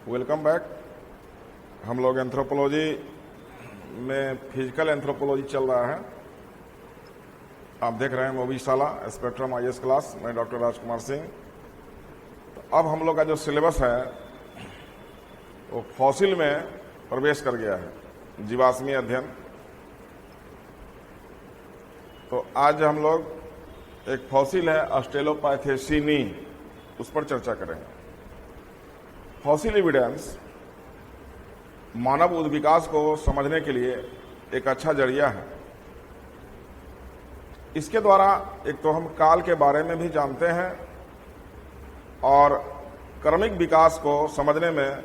Welcome back. हम लोग anthropology में फिजिकल एंथ्रोपोलॉजी चल रहा है। आप देख रहे हैं मोबीशाला स्पेक्ट्रम आईएएस क्लास। मैं डॉक्टर राजकुमार सिंह। तो अब हम लोग का जो सिलेबस है वो फॉसिल में प्रवेश कर गया है, जीवाश्मीय अध्ययन। तो आज हम लोग एक फॉसिल है ऑस्ट्रेलोपाइथेसीनी, उस पर चर्चा करेंगे। फॉसिल एविडेंस मानव उद्विकास को समझने के लिए एक अच्छा जरिया है। इसके द्वारा एक तो हम काल के बारे में भी जानते हैं और क्रमिक विकास को समझने में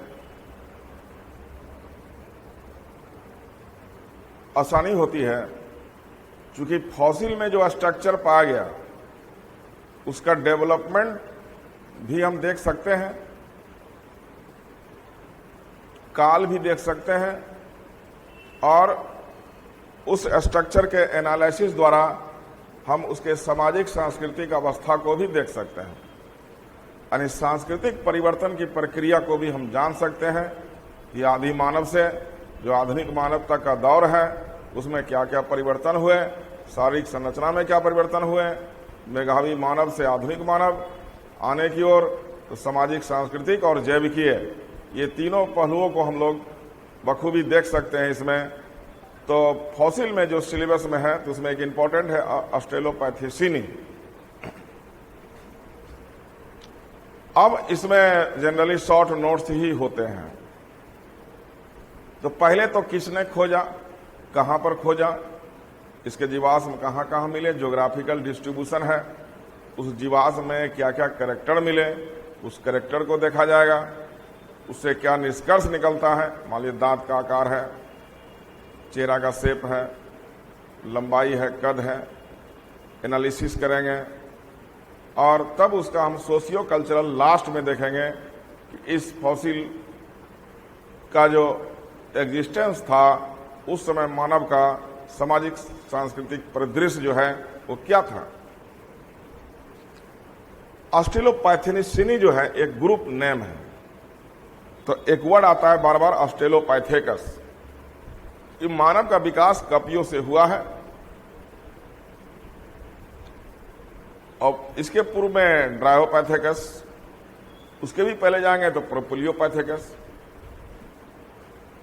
आसानी होती है, क्योंकि फॉसिल में जो स्ट्रक्चर पाया गया उसका डेवलपमेंट भी हम देख सकते हैं, काल भी देख सकते हैं और उस स्ट्रक्चर के एनालिसिस द्वारा हम उसके सामाजिक सांस्कृतिक अवस्था को भी देख सकते हैं। यानी सांस्कृतिक परिवर्तन की प्रक्रिया को भी हम जान सकते हैं कि आदि मानव से जो आधुनिक मानव तक का दौर है उसमें क्या क्या परिवर्तन हुए, शारीरिक संरचना में क्या परिवर्तन हुए, मेघावी मानव से आधुनिक मानव आने की ओर, तो सामाजिक सांस्कृतिक और जैविकीय, ये तीनों पहलुओं को हम लोग बखूबी देख सकते हैं इसमें। तो फॉसिल में जो सिलेबस में है तो उसमें एक इम्पॉर्टेंट है ऑस्ट्रेलोपाइथेसीनी। अब इसमें जनरली शॉर्ट नोट्स ही होते हैं। तो पहले तो किसने खोजा, कहां पर खोजा, इसके जीवाश्म कहां कहां मिले, ज्योग्राफिकल डिस्ट्रीब्यूशन है, उस जीवाश्म में क्या क्या कैरेक्टर मिले, उस कैरेक्टर को देखा जाएगा, उससे क्या निष्कर्ष निकलता है। मान लीजिए दांत का आकार है, चेहरा का शेप है, लंबाई है, कद है, एनालिसिस करेंगे और तब उसका हम सोशियो कल्चरल लास्ट में देखेंगे कि इस फॉसिल का जो एग्जिस्टेंस था उस समय मानव का सामाजिक सांस्कृतिक परिदृश्य जो है वो क्या था। ऑस्ट्रेलोपाइथेसीनी जो है एक ग्रुप नेम है। तो एक वर्ड आता है बार बार ऑस्ट्रेलोपाइथेकस। ये मानव का विकास कपियों से हुआ है और इसके पूर्व में ड्रायोपाइथेकस, उसके भी पहले जाएंगे तो प्रोपुलियोपाइथेकस,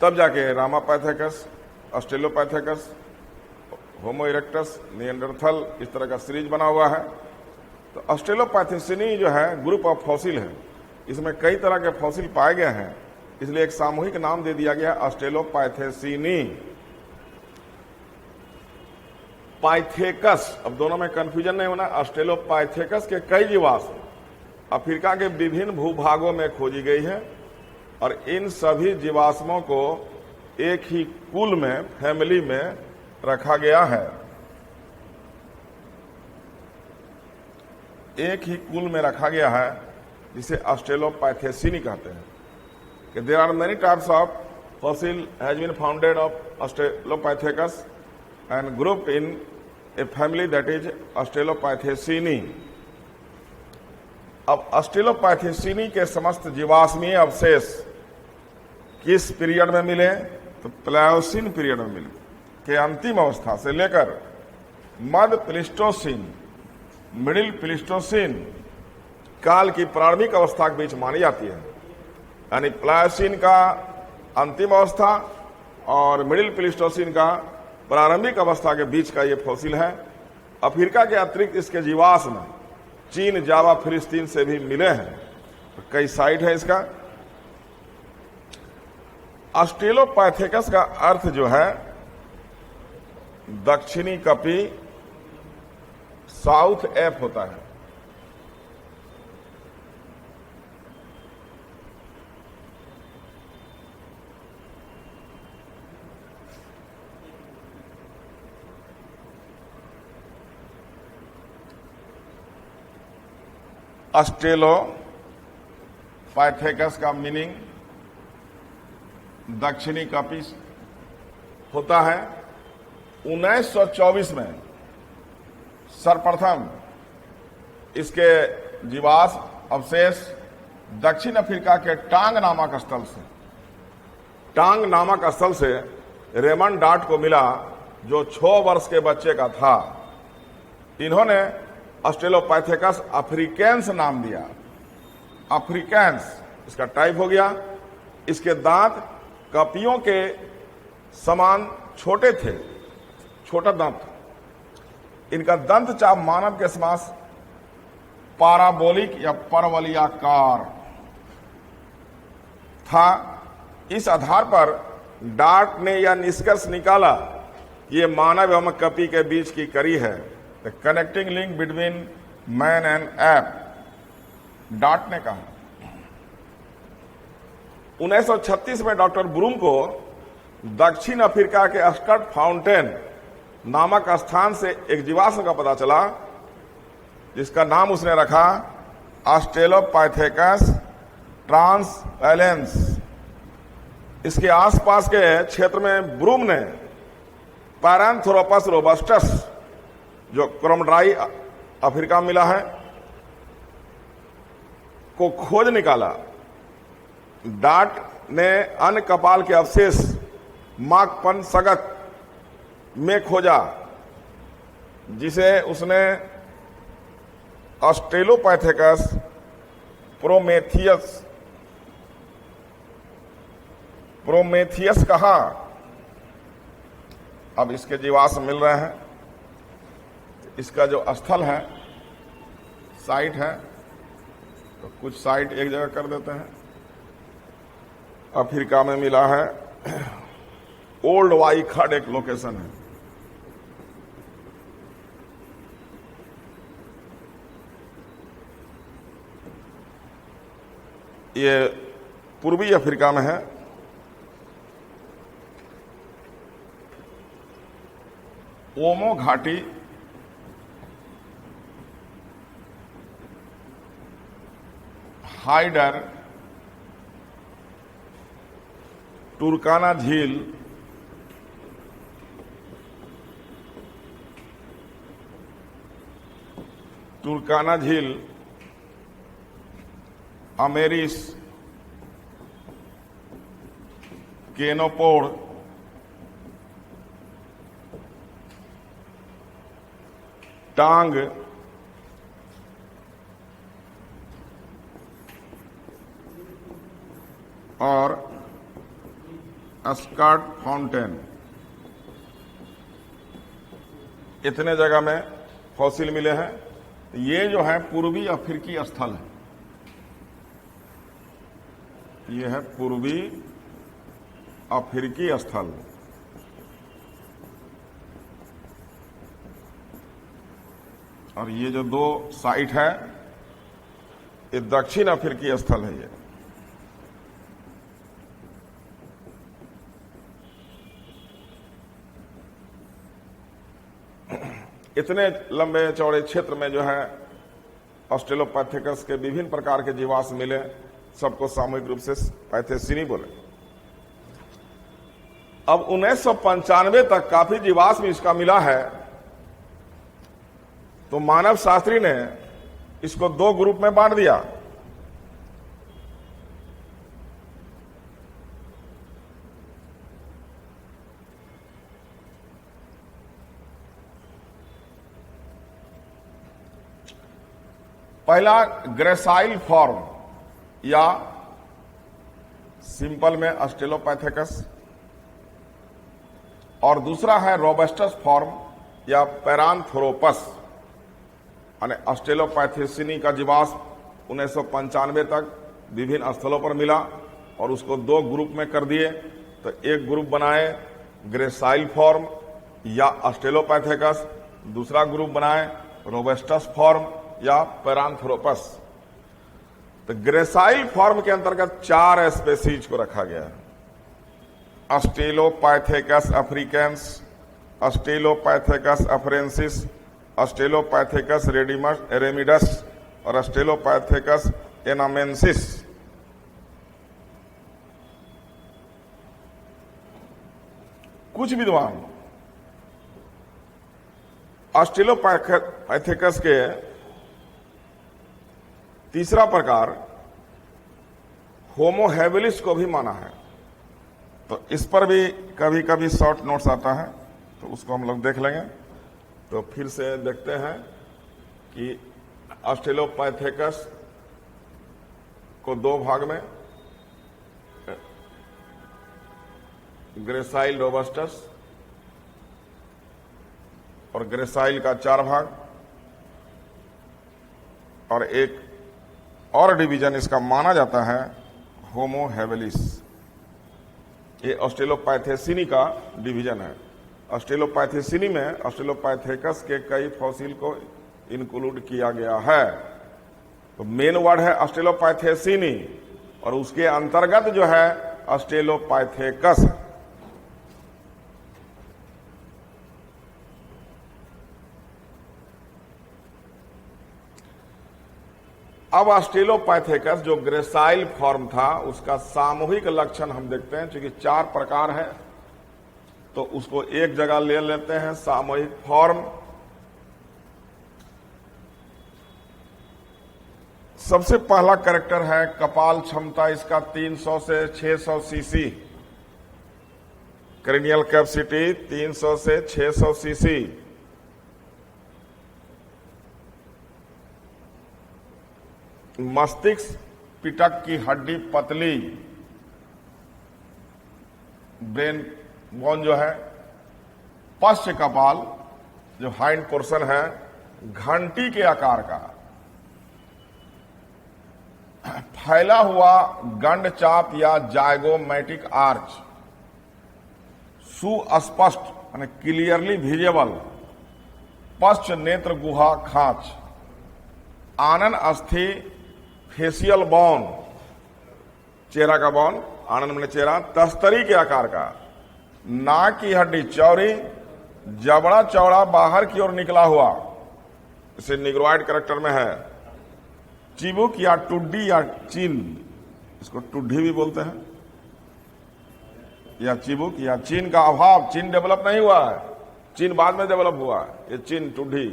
तब जाके रामापाइथेकस, ऑस्ट्रेलोपाइथेकस, होमो इरेक्टस, निएंडरथल, इस तरह का सीरीज बना हुआ है। तो ऑस्ट्रेलोपाइथेसीनी जो है ग्रुप ऑफ फॉसिल है। इसमें कई तरह के फॉसिल पाए गए हैं, इसलिए एक सामूहिक नाम दे दिया गया ऑस्ट्रेलोपाइथेसीनी। पाइथेकस, अब दोनों में कंफ्यूजन नहीं होना। ऑस्ट्रेलोपाइथेकस के कई जीवाश्म अफ्रीका के विभिन्न भूभागों में खोजी गई है और इन सभी जीवाश्मों को एक ही कुल में, फैमिली में रखा गया है। एक ही कुल में रखा गया है जिसे ऑस्ट्रेलोपाइथेसीनी कहते हैं। कि there are many types of fossil has been founded of Australopithecus and grouped in a family that is Australopithecinae. अब ऑस्ट्रेलोपाइथेसीनी के समस्त जीवाश्मीय अवशेष किस पीरियड में मिले, तो प्लायोसीन पीरियड में मिले के अंतिम अवस्था से लेकर मध्य प्लीस्टोसीन, मिडिल प्लीस्टोसीन काल की प्रारंभिक अवस्था के बीच मानी जाती है। यानी प्लायोसीन का अंतिम अवस्था और मिडिल प्लीस्टोसीन का प्रारंभिक अवस्था के बीच का ये फॉसिल है। अफ्रीका के अतिरिक्त इसके जीवाश्म चीन, जावा, फिलिस्तीन से भी मिले हैं। तो कई साइट है इसका। ऑस्ट्रेलोपाइथेकस का अर्थ जो है दक्षिणी कपी, साउथ एप होता है। ऑस्ट्रेलोपाइथेकस का मीनिंग दक्षिणी कपी होता है। 1924 में सर्वप्रथम इसके जीवाश्म अवशेष दक्षिण अफ्रीका के टांग नामक स्थल से रेमंड डार्ट को मिला, जो 6 वर्ष के बच्चे का था। इन्होंने ऑस्ट्रेलोपाइथेकस अफ्रीकेंस नाम दिया। अफ्रीकेंस इसका टाइप हो गया। इसके दांत कपियों के समान छोटे थे, छोटा दांत। इनका दंत चाप मानव के समान पाराबोलिक या परवलयाकार था। इस आधार पर डार्ट ने यह निष्कर्ष निकाला, ये मानव एवं कपि के बीच की कड़ी है, the connecting link between man and app, dart ने कहा। 1936 में डॉक्टर ब्रूम को दक्षिण अफ्रीका के स्कट फाउंटेन नामक स्थान से एक जीवाश्म का पता चला, जिसका नाम उसने रखा ऑस्ट्रेलोपाइथेकस ट्रांसवैलेंस। इसके आसपास के क्षेत्र में ब्रूम ने पैरांथ्रोपस रोबस्टस, जो क्रोमड्राई अफ्रीका मिला है, को खोज निकाला। डार्ट ने अन्य कपाल के अवशेष माकपन सगत में खोजा, जिसे उसने ऑस्ट्रेलोपाइथेकस प्रोमेथियस कहा। अब इसके जीवाश्म मिल रहे हैं। इसका जो स्थल है, साइट है, तो कुछ साइट एक जगह कर देते हैं। अफ्रीका में मिला है, ओल्ड वाई खड एक लोकेशन है। ये पूर्वी अफ्रीका में है। ओमो घाटी, हाइडर, टुरकाना झील, अमेरिस, केनोपोड, टांग, और स्कट फाउंटेन, इतने जगह में फॉसिल मिले हैं। ये जो है पूर्वी अफ्रीकी स्थल है। ये है पूर्वी अफ्रीकी स्थल। और ये जो 2 साइट है, ये दक्षिण अफ्रीकी स्थल है। ये इतने लंबे चौड़े क्षेत्र में जो है ऑस्ट्रेलोपाइथेकस के विभिन्न प्रकार के जीवाश्म मिले, सबको सामूहिक रूप से पैथेसिनी बोले। अब 1995 तक काफी जीवाश्म इसका मिला है, तो मानव शास्त्री ने इसको 2 ग्रुप में बांट दिया। पहला ग्रेसाइल फॉर्म या सिंपल में ऑस्ट्रेलोपाइथेकस, और दूसरा है रोबस्टस फॉर्म या पैरांथ्रोपस। यानी ऑस्ट्रेलोपाइथेसिनी का जीवाश्म 1995 तक विभिन्न स्थलों पर मिला और उसको 2 ग्रुप में कर दिए। तो एक ग्रुप बनाए ग्रेसाइल फॉर्म या ऑस्ट्रेलोपाइथेकस, दूसरा ग्रुप बनाए रोबस्टस फॉर्म या पैरांथ्रोपस। तो ग्रेसाइल फॉर्म के अंतर्गत 4 स्पेसीज को रखा गया है। ऑस्ट्रेलोपाइथेकस अफ्रीकेंस, ऑस्ट्रेलोपाइथेकस अफ्रेंसिस, ऑस्ट्रेलोपाइथेकस रेमिडस और ऑस्ट्रेलोपाइथेकस एनामेंसिस। कुछ विद्वान ऑस्ट्रेलोपाइथेकस के तीसरा प्रकार होमो हैबिलिस को भी माना है। तो इस पर भी कभी कभी शॉर्ट नोट्स आता है, तो उसको हम लोग देख लेंगे। तो फिर से देखते हैं कि ऑस्ट्रेलोपाइथेकस को दो भाग में, ग्रेसाइल रोबस्टस और ग्रेसाइल का 4 भाग, और एक और डिवीजन इसका माना जाता है होमो हैबिलिस। ये ऑस्ट्रेलोपाइथेसिनी का डिवीजन है। ऑस्ट्रेलोपाइथेसिनी में ऑस्ट्रेलोपाइथेकस के कई फॉसिल को इंक्लूड किया गया है। तो मेन वर्ड है ऑस्ट्रेलोपाइथेसिनी और उसके अंतर्गत जो है ऑस्ट्रेलोपाइथेकस। अब ऑस्ट्रेलोपाइथेकस जो ग्रेसाइल फॉर्म था उसका सामूहिक लक्षण हम देखते हैं, क्योंकि 4 प्रकार है तो उसको एक जगह ले लेते हैं। सामूहिक फॉर्म, सबसे पहला कैरेक्टर है कपाल क्षमता इसका 300 से 600 सीसी, क्रेनियल कैपेसिटी 300 से 600 सीसी। मस्तिष्क पिटक की हड्डी पतली, ब्रेन बोन जो है, पश्च कपाल जो हाइंड पोर्शन है घंटी के आकार का, फैला हुआ गंड चाप या जायगोमैटिक आर्च, सुस्पष्ट यानी क्लियरली विजिबल पश्च नेत्र गुहा खांच, आनन अस्थि फेशियल बोन, चेहरा का बोन, आनंद में चेहरा, तस्तरी के आकार का, नाक की हड्डी चौड़ी, जबड़ा चौड़ा बाहर की ओर निकला हुआ, इसे निग्रोइड कैरेक्टर में है, चिबुक या टुड्डी या चिन, इसको टुड्डी भी बोलते हैं, या चिबुक या चिन का अभाव, चिन डेवलप नहीं हुआ है, चिन बाद में डेवलप हुआ है, ये चिन टुड्डी।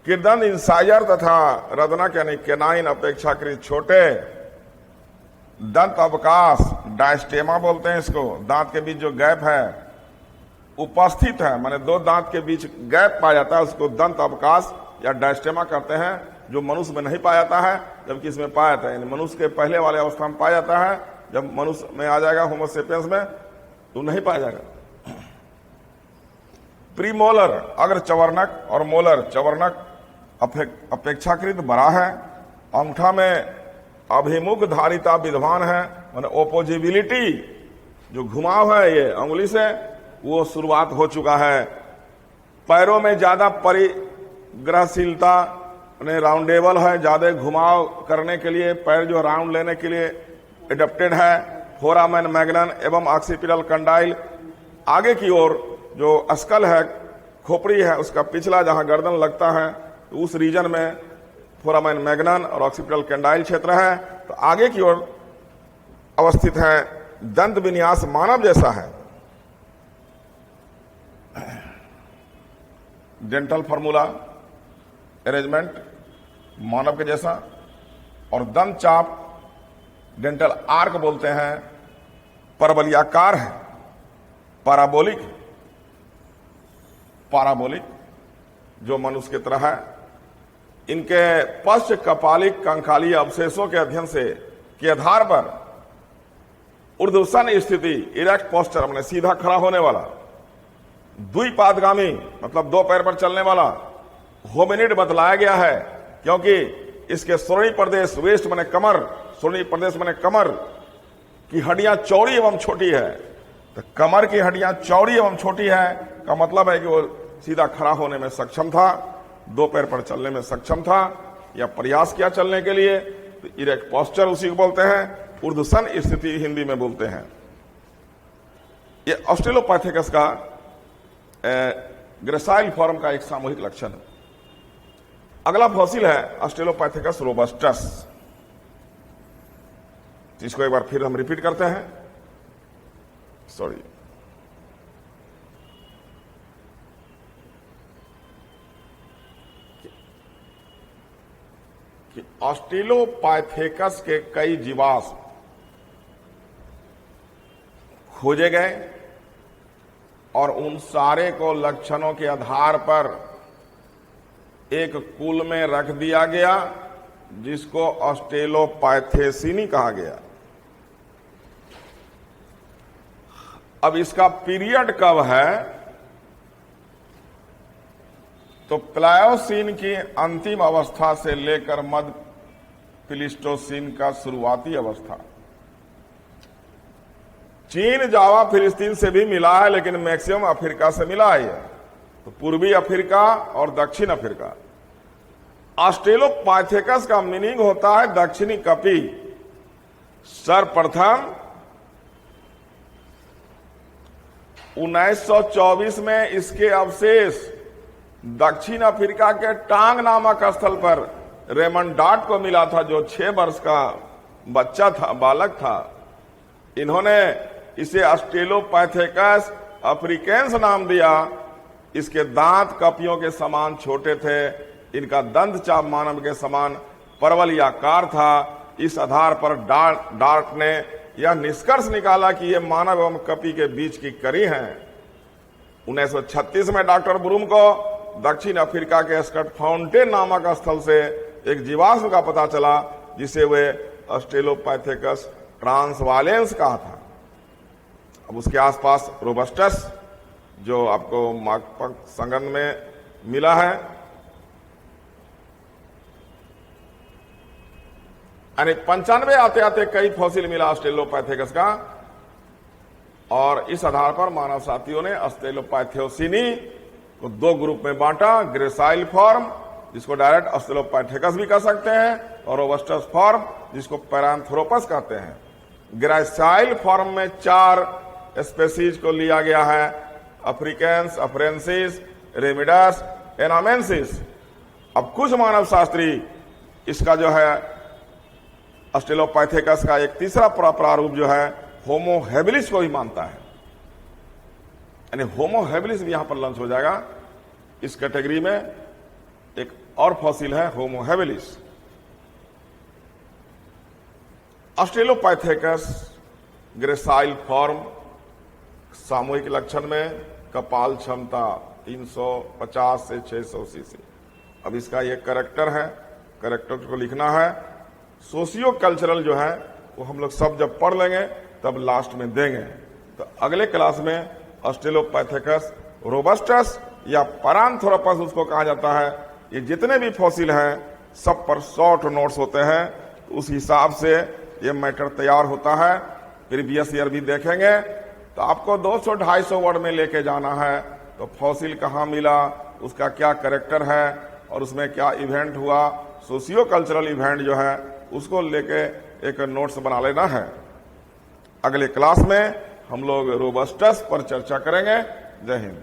किर्दंत इंसाइजर तथा रदनक यानी केनाइन अपेक्षाकृत छोटे, दंत अवकाश डायस्टेमा बोलते हैं इसको, दांत के बीच जो गैप है उपस्थित है, माने 2 दांत के बीच गैप पाया जाता है, उसको दंत अवकाश या डायस्टेमा कहते हैं, जो मनुष्य में नहीं पाया जाता है जबकि इसमें पाया जाता है। यानी मनुष्य के पहले वाले अवस्था में पाया जाता है, जब मनुष्य में आ जाएगा होमोसेपियंस में तो नहीं पाया जाएगा। प्रीमोलर अग्र चवर्णक और मोलर चवर्णक अपेक्षाकृत बड़ा है, अंगूठा में अभिमुख धारिता विद्यमान है, माने ओपोजिबिलिटी जो घुमाव है ये अंगुली से वो शुरुआत हो चुका है। पैरों में ज्यादा परिग्रहशीलता यानी राउंडेबल है, ज्यादा घुमाव करने के लिए पैर जो राउंड लेने के लिए एडेप्टेड है। फोरामेन मैग्नन एवं ऑक्सीपिटल कंडाइल, आगे की ओर जो स्कल है, खोपड़ी है, उसका पिछला जहां गर्दन लगता है तो उस रीजन में फोरामेन मैग्नन और ऑक्सीपिटल कंडाइल क्षेत्र है। तो आगे की ओर अवस्थित है। दंत विन्यास मानव जैसा है, डेंटल फार्मूला अरेंजमेंट मानव के जैसा, और दंत चाप डेंटल आर्क बोलते हैं, परवलयाकार है, पैराबोलिक जो मनुष्य की तरह है। इनके पश्च कपालिक कंकालीय अवशेषों के अध्ययन से के आधार पर ऊर्ध्वसन स्थिति इरेक्ट पोस्चर माने सीधा खड़ा होने वाला, द्विपादगामी मतलब 2 पैर पर चलने वाला होमिनिड बतलाया गया है, क्योंकि इसके श्रोणी प्रदेश वेस्ट माने कमर, श्रोणी प्रदेश माने कमर की हड्डियां चौड़ी एवं छोटी है। तो कमर की हड्डियां चौड़ी एवं छोटी है का मतलब है कि वो सीधा खड़ा होने में सक्षम था, 2 पैर पर चलने में सक्षम था या प्रयास किया चलने के लिए। तो इरेक्ट पोस्चर उसी को बोलते हैं, ऊर्ध्वसन स्थिति हिंदी में बोलते हैं। ये ऑस्ट्रेलोपाइथेकस का ग्रेसाइल फॉर्म का एक सामूहिक लक्षण है। अगला फॉसिल है ऑस्ट्रेलोपाइथेकस रोबस्टस, इसको एक बार फिर हम रिपीट करते हैं। सॉरी, ऑस्ट्रेलोपाइथेकस के कई जीवाश्म खोजे गए और उन सारे को लक्षणों के आधार पर एक कुल में रख दिया गया जिसको ऑस्ट्रेलोपाइथेसीनी कहा गया। अब इसका पीरियड कब है, तो प्लायोसीन की अंतिम अवस्था से लेकर मध्य प्लीस्टोसीन का शुरुआती अवस्था। चीन जावा फिलिस्तीन से भी मिला है, लेकिन मैक्सिमम अफ्रीका से मिला है। तो पूर्वी अफ्रीका और दक्षिण अफ्रीका। ऑस्ट्रेलोपाइथेकस का मीनिंग होता है दक्षिणी कपी। सर्वप्रथम 1924 में इसके अवशेष दक्षिण अफ्रीका के टांग नामक स्थल पर रेमंड डॉट को मिला था, जो 6 वर्ष का बच्चा था, बालक था। इन्होंने इसे ऑस्ट्रेलोपाइथेकस अफ्रीकेंस नाम दिया। इसके दांत कपियों के समान छोटे थे। इनका दंत चाप मानव के समान परवलयाकार था। इस आधार पर डार्ट ने यह निष्कर्ष निकाला कि ये मानव एवं कपि के बीच की कड़ी हैं। 1936 में डॉक्टर ब्रूम को दक्षिण अफ्रीका के स्कटफाउंटेन नामक स्थल से एक जीवाश्म का पता चला, जिसे वे ऑस्ट्रेलोपाइथेकस ट्रांसवालेंस कहा था। अब उसके आसपास रोबस्टस, जो आपको मार्कपक संघन में मिला है, यानी 95 आते आते कई फॉसिल मिला ऑस्ट्रेलोपाइथेकस का। और इस आधार पर मानव साथियों ने ऑस्ट्रेलोपाइथेसीनी को 2 ग्रुप में बांटा। ग्रेसाइल फॉर्म, जिसको डायरेक्ट ऑस्ट्रेलोपाइथेकस भी कह सकते हैं, और रोबस्टस फॉर्म, जिसको पैरांथ्रोपस कहते हैं। ग्रेसाइल फॉर्म में 4 स्पेसीज को लिया गया है: अफ्रीकेंस, अफ्रेंसिस, रेमिडस, एनामेंसिस। अब कुछ मानव शास्त्री इसका जो है ऑस्ट्रेलोपाइथेकस का एक तीसरा प्रारूप जो है होमो हैबिलिस को भी मानता है। यानी होमो हैबिलिस भी यहां पर लॉन्च हो जाएगा। इस कैटेगरी में एक और फॉसिल है होमो हैबिलिस। ऑस्ट्रेलोपाइथेकस ग्रेसाइल फॉर्म, सामूहिक लक्षण में कपाल क्षमता 350 से 600 सीसी। अब इसका ये कैरेक्टर है, कैरेक्टर को लिखना है। सोशियो कल्चरल जो है वो हम लोग सब जब पढ़ लेंगे तब लास्ट में देंगे। तो अगले क्लास में ऑस्ट्रेलोपाइथेकस रोबस्टस या पैरांथ्रोपस उसको कहा जाता है, ये जितने भी फॉसिल हैं सब पर शॉर्ट नोट्स होते हैं। तो उस हिसाब से ये मैटर तैयार होता है। प्रीवियस ईयर भी देखेंगे तो आपको 200-250 वर्ड में लेके जाना है। तो फॉसिल कहाँ मिला, उसका क्या कैरेक्टर है और उसमें क्या इवेंट हुआ, सोशियो कल्चरल इवेंट जो है उसको लेके एक नोट्स बना लेना है। अगले क्लास में हम लोग रोबस्टस पर चर्चा करेंगे। जय हिंद।